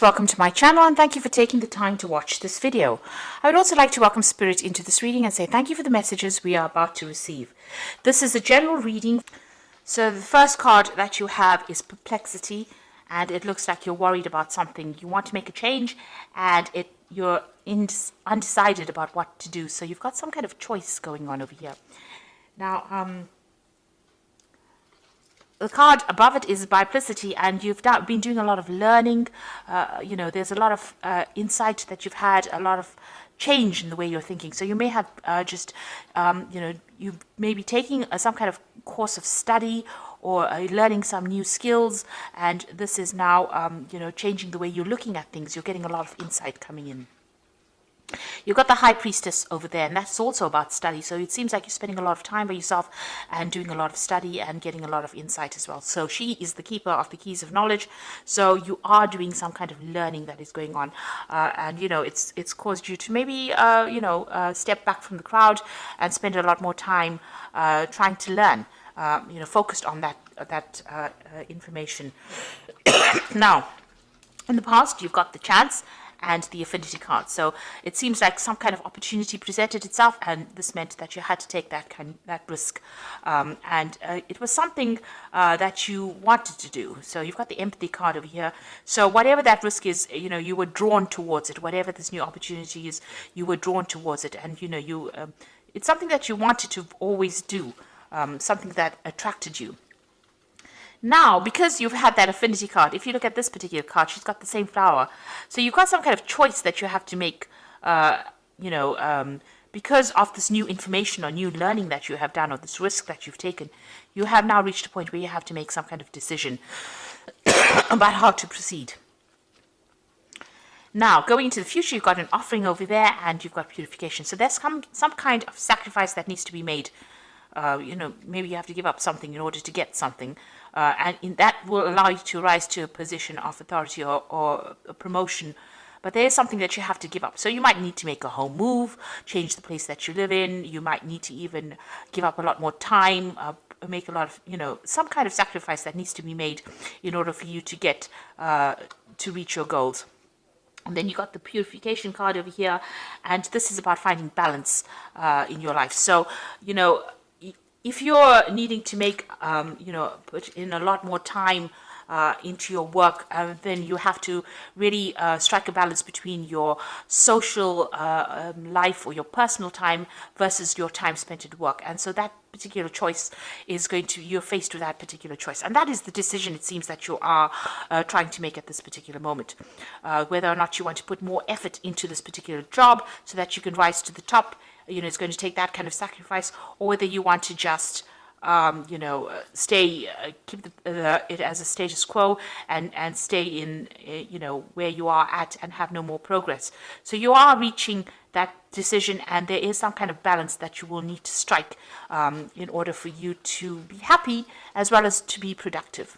Welcome to my channel and thank you for taking the time to watch this video. I would also like to welcome Spirit into this reading and say thank you for the messages we are about to receive. This is a general reading. So the first card that you have is Perplexity, and it looks like you're worried about something. You want to make a change and you're undecided about what to do. So you've got some kind of choice going on over here. Now, the card above it is Biplicity, and you've been doing a lot of learning. There's a lot of insight that you've had, a lot of change in the way you're thinking. So you may have you may be taking some kind of course of study or learning some new skills, and this is now, changing the way you're looking at things. You're getting a lot of insight coming in. You've got the High Priestess over there, and that's also about study. So it seems like you're spending a lot of time by yourself and doing a lot of study and getting a lot of insight as well. So she is the keeper of the keys of knowledge. So you are doing some kind of learning that is going on. It's caused you to maybe, step back from the crowd and spend a lot more time trying to learn, focused on that information. Now, in the past, you've got the Chance and the Affinity card. So it seems like some kind of opportunity presented itself, and this meant that you had to take that risk. It was something that you wanted to do. So you've got the Empathy card over here. So whatever that risk is, you were drawn towards it. Whatever this new opportunity is, you were drawn towards it. And, it's something that you wanted to always do, something that attracted you. Now, because you've had that Affinity card, if you look at this particular card, she's got the same flower. So you've got some kind of choice that you have to make, because of this new information or new learning that you have done, or this risk that you've taken. You have now reached a point where you have to make some kind of decision about how to proceed. Now, going into the future, you've got an Offering over there, and you've got Purification. So there's some kind of sacrifice that needs to be made. Maybe you have to give up something in order to get something. That will allow you to rise to a position of authority or a promotion. But there is something that you have to give up. So you might need to make a home move, change the place that you live in. You might need to even give up a lot more time, make a lot of, some kind of sacrifice that needs to be made in order for you to get, to reach your goals. And then you got the Purification card over here. And this is about finding balance in your life. So, if you're needing to make, put in a lot more time into your work, then you have to really strike a balance between your social life or your personal time versus your time spent at work. And so that particular choice is you're faced with that particular choice. And that is the decision, it seems, that you are trying to make at this particular moment. Whether or not you want to put more effort into this particular job so that you can rise to the top. It's going to take that kind of sacrifice, or whether you want to just, keep it as a status quo and stay in, where you are at and have no more progress. So you are reaching that decision, and there is some kind of balance that you will need to strike in order for you to be happy as well as to be productive.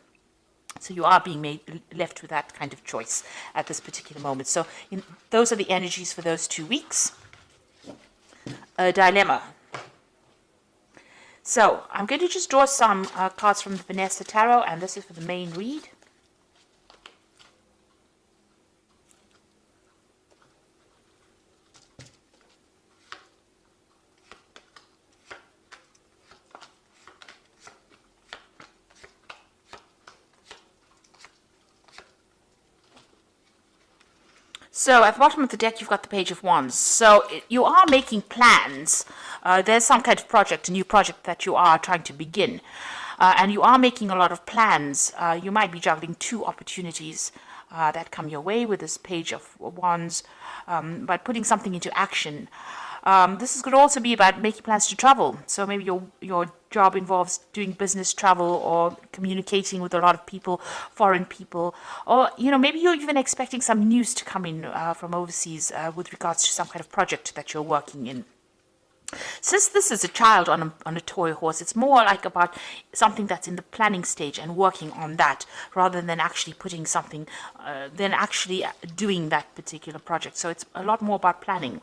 So you are being left with that kind of choice at this particular moment. So those are the energies for those 2 weeks. A dilemma. So I'm going to just draw some cards from the Vanessa Tarot, and this is for the main read. So at the bottom of the deck, you've got the Page of Wands. So you are making plans. There's some kind of project, a new project that you are trying to begin. And you are making a lot of plans. You might be juggling 2 opportunities that come your way with this Page of Wands, but putting something into action. This could also be about making plans to travel. So maybe your job involves doing business travel or communicating with a lot of people, foreign people, or maybe you're even expecting some news to come in from overseas with regards to some kind of project that you're working in. Since this is a child on a toy horse, it's more like about something that's in the planning stage and working on that, rather than actually putting something, doing that particular project. So it's a lot more about planning.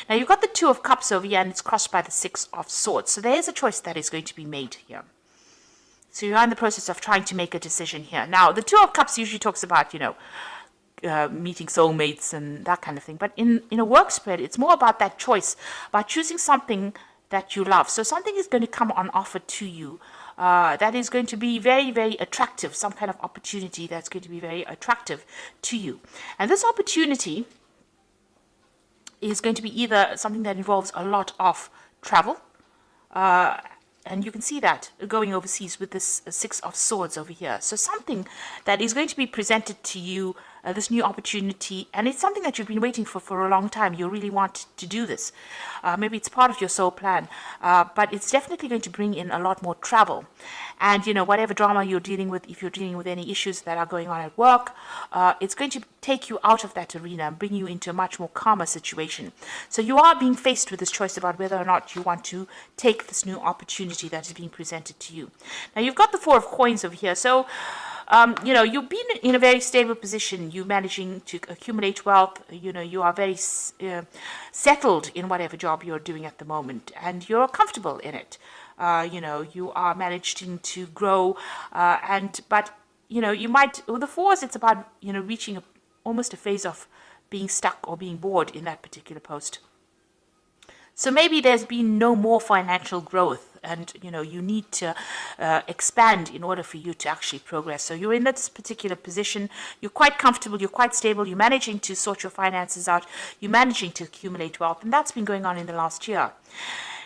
Now you've got the Two of Cups over here, and it's crossed by the Six of Swords. So there is a choice that is going to be made here. So you're in the process of trying to make a decision here. Now the Two of Cups usually talks about, meeting soulmates and that kind of thing. But in a work spread, it's more about that choice, about choosing something that you love. So something is going to come on offer to you that is going to be very, very attractive, some kind of opportunity that's going to be very attractive to you. And this opportunity is going to be either something that involves a lot of travel, and you can see that going overseas with this Six of Swords over here. So something that is going to be presented to you, this new opportunity, and it's something that you've been waiting for a long time. You really want to do this. Maybe it's part of your soul plan, but it's definitely going to bring in a lot more travel. And, you know, whatever drama you're dealing with, if you're dealing with any issues that are going on at work, it's going to take you out of that arena and bring you into a much more calmer situation. So you are being faced with this choice about whether or not you want to take this new opportunity that is being presented to you. Now, you've got the Four of Coins over here. So, you know, you've been in a very stable position. You're managing to accumulate wealth. You know, you are very settled in whatever job you're doing at the moment, and you're comfortable in it. You know, you are managing to grow, but, you know, you might, with the Fours, it's about, you know, reaching almost a phase of being stuck or being bored in that particular post. So maybe there's been no more financial growth, and, you know, you need to expand in order for you to actually progress. So you're in this particular position, you're quite comfortable, you're quite stable, you're managing to sort your finances out, you're managing to accumulate wealth, and that's been going on in the last year.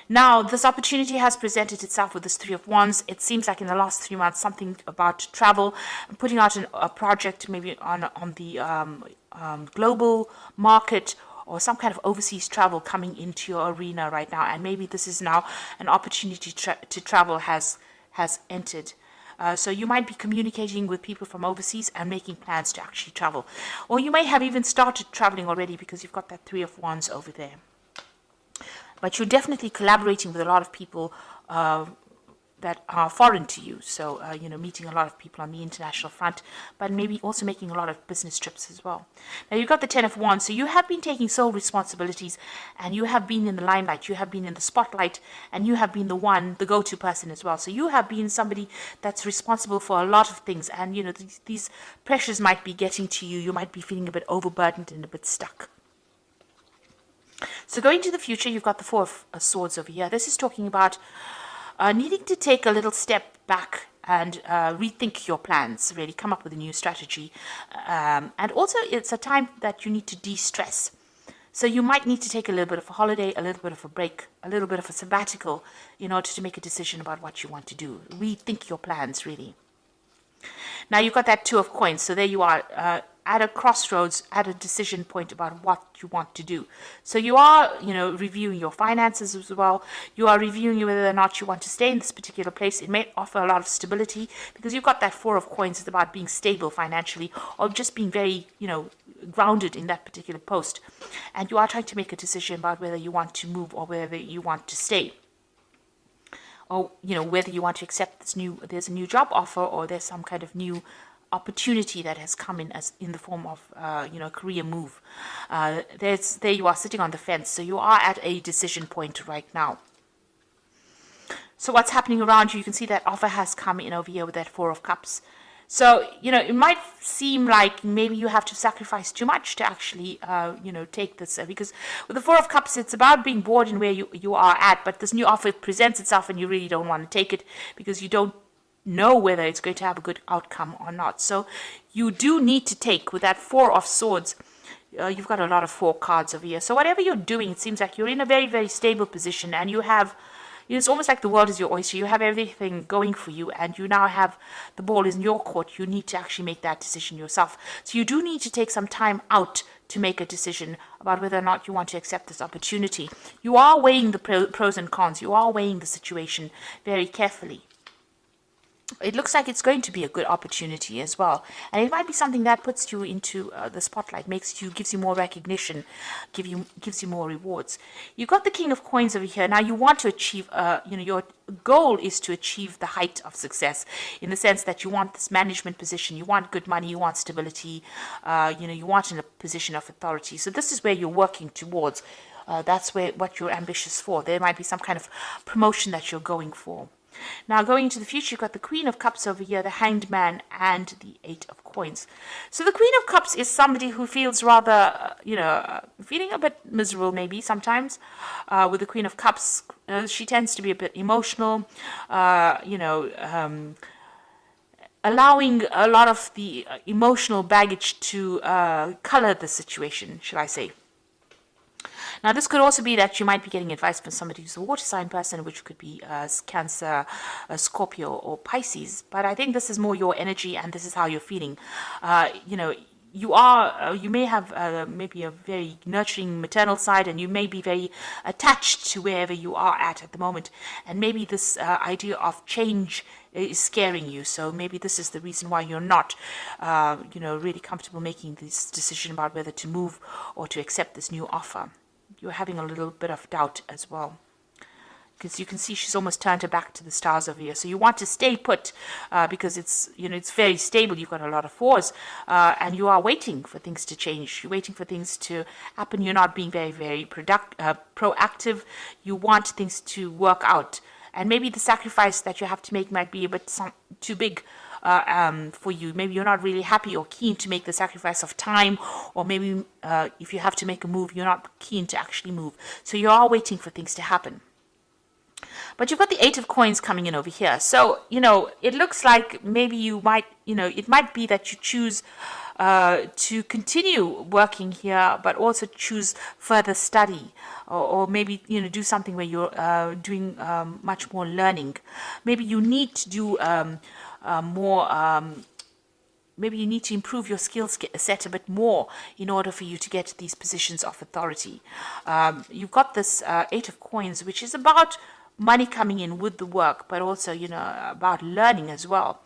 Now, this opportunity has presented itself with this Three of Wands. It seems like in the last 3 months, something about travel, putting out a project maybe on the global market, or some kind of overseas travel coming into your arena right now. And maybe this is now an opportunity to travel has entered. So you might be communicating with people from overseas and making plans to actually travel. Or you may have even started traveling already because you've got that Three of Wands over there. But you're definitely collaborating with a lot of people that are foreign to you. So, you know, meeting a lot of people on the international front, but maybe also making a lot of business trips as well. Now, you've got the Ten of Wands. So you have been taking sole responsibilities, and you have been in the limelight. You have been in the spotlight, and you have been the go-to person as well. So you have been somebody that's responsible for a lot of things. And, you know, these pressures might be getting to you. You might be feeling a bit overburdened and a bit stuck. So going to the future, you've got the Four of Swords over here. This is talking about needing to take a little step back and rethink your plans, really come up with a new strategy. And also, it's a time that you need to de-stress. So you might need to take a little bit of a holiday, a little bit of a break, a little bit of a sabbatical in order to make a decision about what you want to do. Rethink your plans, really. Now, you've got that Two of Coins. So there you are, at a crossroads, at a decision point about what you want to do. So you are, you know, reviewing your finances as well. You are reviewing whether or not you want to stay in this particular place. It may offer a lot of stability because you've got that Four of Coins. It's about being stable financially, or just being very, you know, grounded in that particular post. And you are trying to make a decision about whether you want to move or whether you want to stay. Or, you know, whether you want to accept there's a new job offer, or there's some kind of new opportunity that has come in the form of, you know, a career move. There you are sitting on the fence. So you are at a decision point right now. So what's happening around you? You can see that offer has come in over here with that Four of Cups. So, you know, it might seem like maybe you have to sacrifice too much to actually, you know, take this. Because with the Four of Cups, it's about being bored in where you are at. But this new offer presents itself and you really don't want to take it because you don't know whether it's going to have a good outcome or not. So you do need to take, with that Four of Swords, you've got a lot of 4 cards over here. So whatever you're doing, it seems like you're in a very, very stable position, and you have, you know, it's almost like the world is your oyster. You have everything going for you, and you now have the ball is in your court. You need to actually make that decision yourself. So you do need to take some time out to make a decision about whether or not you want to accept this opportunity. You are weighing the pros and cons. You are weighing the situation very carefully. It looks like it's going to be a good opportunity as well, and it might be something that puts you into the spotlight, gives you more recognition, gives you more rewards. You've got the King of Coins over here. Now you want to achieve, you know, your goal is to achieve the height of success, in the sense that you want this management position, you want good money, you want stability, you know, you want in a position of authority. So this is where you're working towards. That's what you're ambitious for. There might be some kind of promotion that you're going for. Now, going into the future, you've got the Queen of Cups over here, the Hanged Man, and the Eight of Coins. So the Queen of Cups is somebody who feels rather, feeling a bit miserable maybe sometimes. With the Queen of Cups, she tends to be a bit emotional, allowing a lot of the emotional baggage to color the situation, shall I say. Now, this could also be that you might be getting advice from somebody who's a water sign person, which could be Cancer, Scorpio, or Pisces. But I think this is more your energy, and this is how you're feeling. You may have maybe a very nurturing maternal side, and you may be very attached to wherever you are at the moment. And maybe this idea of change is scaring you. So maybe this is the reason why you're not, really comfortable making this decision about whether to move or to accept this new offer. You're having a little bit of doubt as well, because you can see she's almost turned her back to the stars over here. So you want to stay put because it's very stable. You've got a lot of fours, and you are waiting for things to change. You're waiting for things to happen. You're not being very, very proactive. You want things to work out, and maybe the sacrifice that you have to make might be a bit too big for you. Maybe you're not really happy or keen to make the sacrifice of time, or maybe if you have to make a move, you're not keen to actually move. So you are waiting for things to happen. But you've got the Eight of Coins coming in over here. So, it looks like maybe you might, it might be that you choose to continue working here, but also choose further study, or maybe, do something where you're doing much more learning. Maybe you need to do maybe you need to improve your skill set a bit more in order for you to get these positions of authority. You've got this Eight of Coins, which is about money coming in with the work, but also, about learning as well.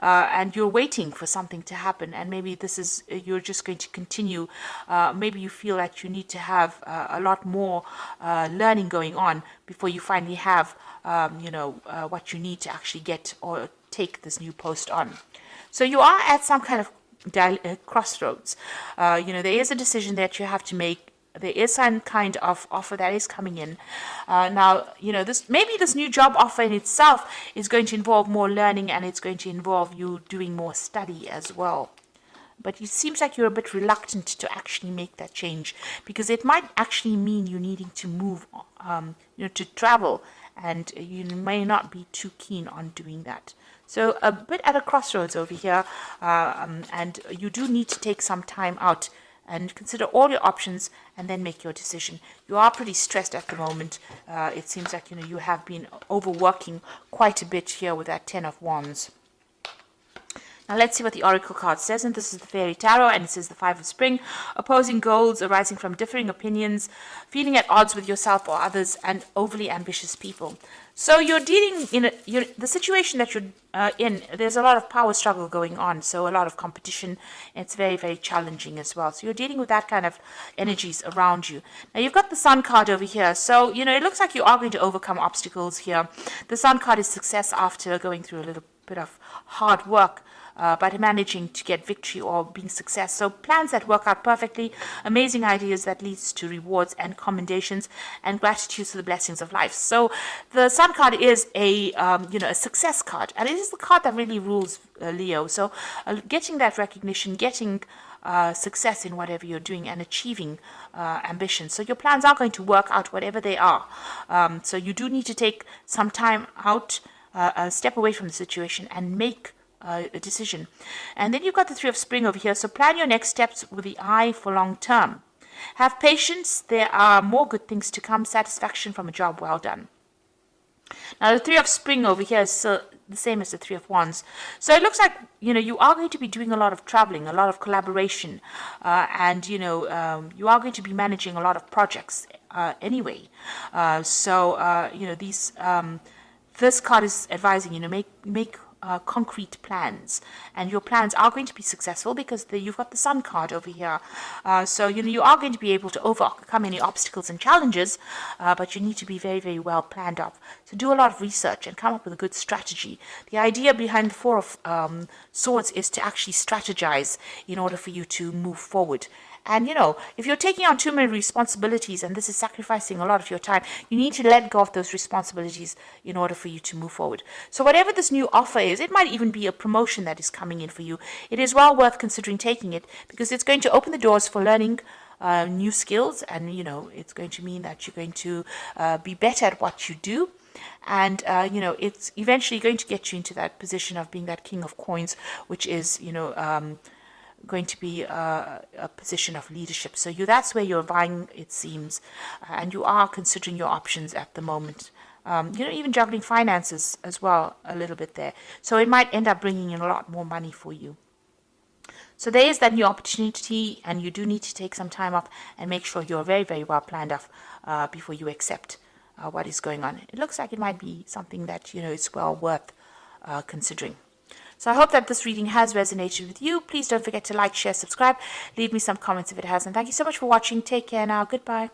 And you're waiting for something to happen, and maybe you're just going to continue. Maybe you feel that you need to have a lot more learning going on before you finally have, what you need to actually get or take this new post on. So you are at some kind of crossroads. There is a decision that you have to make. There is some kind of offer that is coming in. Now, this new job offer in itself is going to involve more learning, and it's going to involve you doing more study as well. But it seems like you're a bit reluctant to actually make that change, because it might actually mean you needing to move, to travel, and you may not be too keen on doing that. So a bit at a crossroads over here, and you do need to take some time out and consider all your options and then make your decision. You are pretty stressed at the moment. It seems like, you have been overworking quite a bit here with that Ten of Wands. Now let's see what the Oracle card says, and this is the Fairy Tarot, and it says the Five of Spring, opposing goals arising from differing opinions, feeling at odds with yourself or others, and overly ambitious people. So you're dealing the situation that you're in. There's a lot of power struggle going on, so a lot of competition. It's very, very challenging as well. So you're dealing with that kind of energies around you. Now you've got the Sun card over here. So, it looks like you are going to overcome obstacles here. The Sun card is success after going through a little bit of hard work. But managing to get victory or being success. So plans that work out perfectly, amazing ideas that leads to rewards and commendations, and gratitude for the blessings of life. So the Sun card is a success card, and it is the card that really rules Leo. So getting that recognition, getting success in whatever you're doing, and achieving ambition. So your plans are going to work out whatever they are. So you do need to take some time out, step away from the situation, and make a decision. And then you've got the Three of Spring over here. So plan your next steps with the eye for long term. Have patience. There are more good things to come. Satisfaction from a job well done. Now the Three of Spring over here is the same as the Three of Wands. So it looks like, you are going to be doing a lot of traveling, a lot of collaboration, and, you are going to be managing a lot of projects anyway. This card is advising, make concrete plans, and your plans are going to be successful because you've got the Sun card over here. So you are going to be able to overcome any obstacles and challenges, but you need to be very, very well planned up. So do a lot of research and come up with a good strategy. The idea behind the Four of Swords is to actually strategize in order for you to move forward. And, if you're taking on too many responsibilities and this is sacrificing a lot of your time, you need to let go of those responsibilities in order for you to move forward. So whatever this new offer is, it might even be a promotion that is coming in for you. It is well worth considering taking it, because it's going to open the doors for learning new skills, and it's going to mean that you're going to be better at what you do. And it's eventually going to get you into that position of being that king of coins, which is going to be a position of leadership. So that's where you're vying, it seems, and you are considering your options at the moment. Even juggling finances as well a little bit there. So it might end up bringing in a lot more money for you. So there is that new opportunity, and you do need to take some time off and make sure you're very, very well planned off before you accept what is going on. It looks like it might be something that, is well worth considering. So I hope that this reading has resonated with you. Please don't forget to like, share, subscribe. Leave me some comments if it has. And thank you so much for watching. Take care now. Goodbye.